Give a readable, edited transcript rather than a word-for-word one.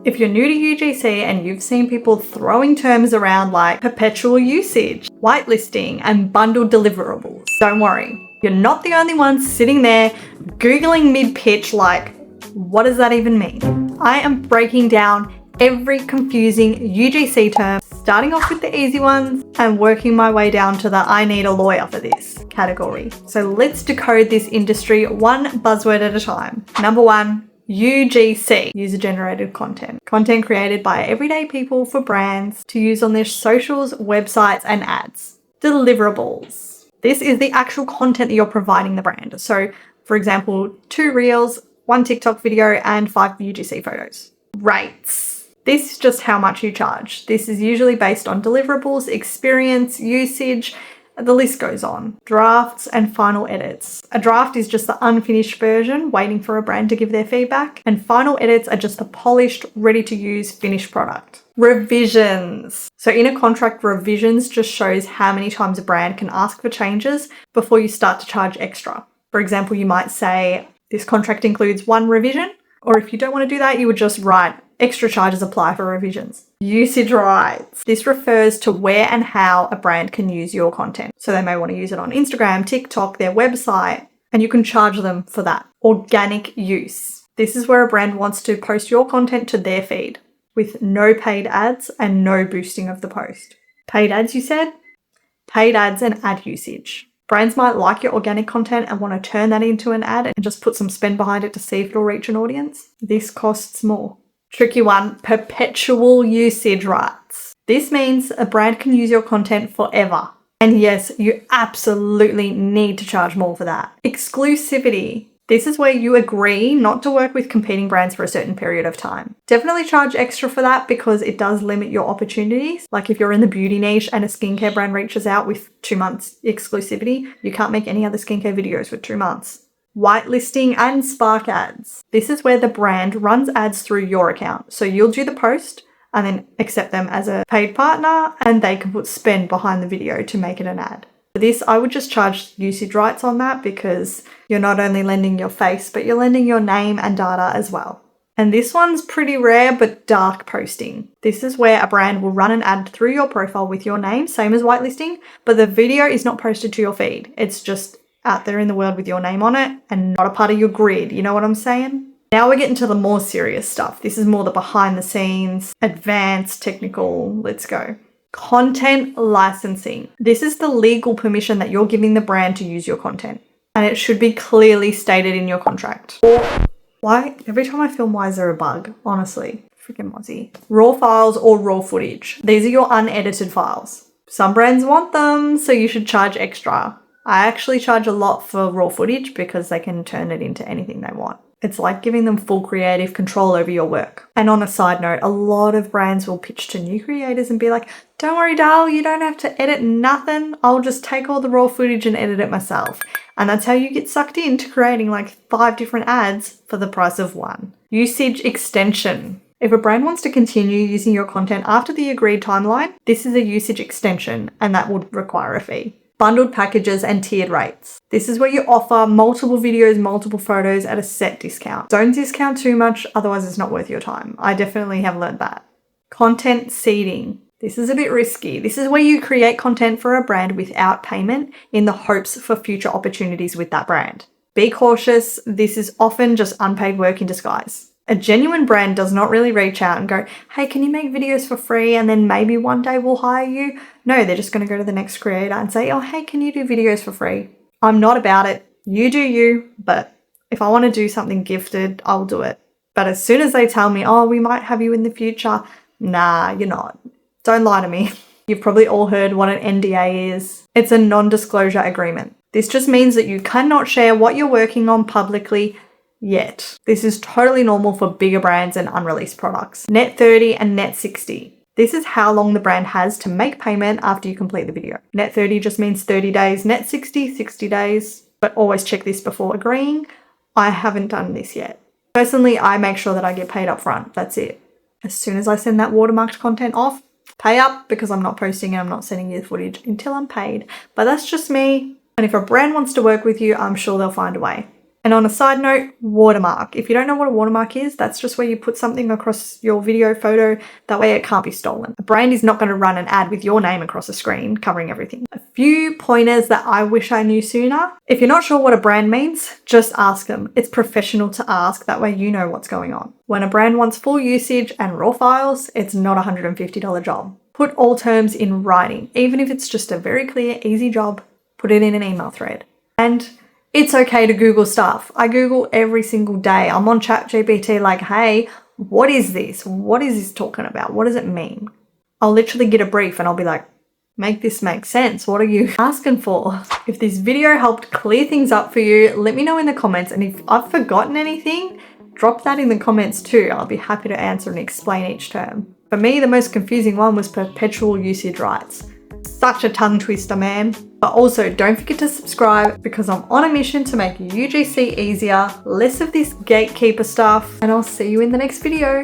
If you're new to UGC and you've seen people throwing terms around like perpetual usage, whitelisting, and bundled deliverables, don't worry. You're not the only ones sitting there Googling mid-pitch like, what does that even mean? I am breaking down every confusing UGC term, starting off with the easy ones and working my way down to the I need a lawyer for this category. So let's decode this industry one buzzword at a time. Number one, UGC, user-generated content. Content created by everyday people for brands to use on their socials, websites, and ads. Deliverables. This is the actual content that you're providing the brand. So, for example, 2 reels, 1 TikTok video, and 5 UGC photos. Rates. This is just how much you charge. This is usually based on deliverables, experience, usage, the list goes on. Drafts and final edits. A draft is just the unfinished version, waiting for a brand to give their feedback, and final edits are just the polished, ready-to-use finished product. Revisions. So in a contract, revisions just shows how many times a brand can ask for changes before you start to charge extra. For example, you might say, this contract includes 1 revision, or if you don't want to do that, you would just write, extra charges apply for revisions. Usage rights. This refers to where and how a brand can use your content. So they may want to use it on Instagram, TikTok, their website, and you can charge them for that. Organic use. This is where a brand wants to post your content to their feed with no paid ads and no boosting of the post. Paid ads, you said? Paid ads and ad usage. Brands might like your organic content and want to turn that into an ad and just put some spend behind it to see if it'll reach an audience. This costs more. Tricky one, perpetual usage rights. This means a brand can use your content forever. And yes, you absolutely need to charge more for that. Exclusivity. This is where you agree not to work with competing brands for a certain period of time. Definitely charge extra for that because it does limit your opportunities. Like if you're in the beauty niche and a skincare brand reaches out with 2 months exclusivity, you can't make any other skincare videos with 2 months. Whitelisting and Spark ads. This is where the brand runs ads through your account. So you'll do the post and then accept them as a paid partner and they can put spend behind the video to make it an ad. For this, I would just charge usage rights on that because you're not only lending your face, but you're lending your name and data as well. And this one's pretty rare, but dark posting. This is where a brand will run an ad through your profile with your name, same as whitelisting, but the video is not posted to your feed. It's just out there in the world with your name on it and not a part of your grid. You know what I'm saying? Now we're getting to the more serious stuff. This is more the behind the scenes, advanced, technical. Let's go. Content licensing. This is the legal permission that you're giving the brand to use your content. And it should be clearly stated in your contract. Why? Every time I film, why is there a bug? Honestly, freaking Mozzie. Raw files or raw footage. These are your unedited files. Some brands want them, so you should charge extra. I actually charge a lot for raw footage because they can turn it into anything they want. It's like giving them full creative control over your work. And on a side note, a lot of brands will pitch to new creators and be like, don't worry, Dal, you don't have to edit nothing. I'll just take all the raw footage and edit it myself. And that's how you get sucked into creating like 5 different ads for the price of 1. Usage extension. If a brand wants to continue using your content after the agreed timeline, this is a usage extension and that would require a fee. Bundled packages and tiered rates. This is where you offer multiple videos, multiple photos at a set discount. Don't discount too much, otherwise it's not worth your time. I definitely have learned that. Content seeding. This is a bit risky. This is where you create content for a brand without payment in the hopes for future opportunities with that brand. Be cautious. This is often just unpaid work in disguise. A genuine brand does not really reach out and go, hey, can you make videos for free and then maybe one day we'll hire you? No, they're just going to go to the next creator and say, oh, hey, can you do videos for free? I'm not about it. You do you, but if I want to do something gifted, I'll do it. But as soon as they tell me, oh, we might have you in the future, nah, you're not. Don't lie to me. You've probably all heard what an NDA is. It's a non-disclosure agreement. This just means that you cannot share what you're working on publicly yet. This is totally normal for bigger brands and unreleased products. Net 30 and net 60. This is how long the brand has to make payment after you complete the video. Net 30 just means 30 days, net 60, 60 days, but always check this before agreeing. I haven't done this yet. Personally, I make sure that I get paid up front. That's it. As soon as I send that watermarked content off, pay up because I'm not posting and I'm not sending you the footage until I'm paid. But that's just me. And if a brand wants to work with you, I'm sure they'll find a way. And on a side note, watermark. If you don't know what a watermark is, that's just where you put something across your video photo. That way it can't be stolen. A brand is not going to run an ad with your name across a screen covering everything. A few pointers that I wish I knew sooner. If you're not sure what a brand means, just ask them. It's professional to ask. That way you know what's going on. When a brand wants full usage and raw files, it's not a $150 job. Put all terms in writing. Even if it's just a very clear, easy job, put it in an email thread. And it's okay to Google stuff. I Google every single day. I'm on ChatGPT like, hey, what is this? What is this talking about? What does it mean? I'll literally get a brief and I'll be like, make this make sense. What are you asking for? If this video helped clear things up for you, let me know in the comments. And if I've forgotten anything, drop that in the comments too. I'll be happy to answer and explain each term. For me, the most confusing one was perpetual usage rights. Such a tongue twister, man. But also don't forget to subscribe because I'm on a mission to make UGC easier, less of this gatekeeper stuff, and I'll see you in the next video.